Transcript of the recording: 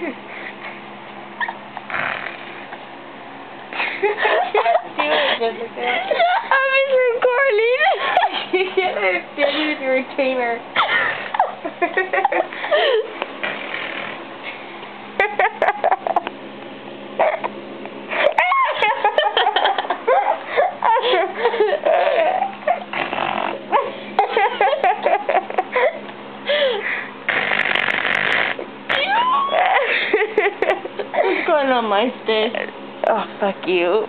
Do it, Jessica. I was recording. You can't do it with your retainer. What's going on, MySpace? Oh, fuck you.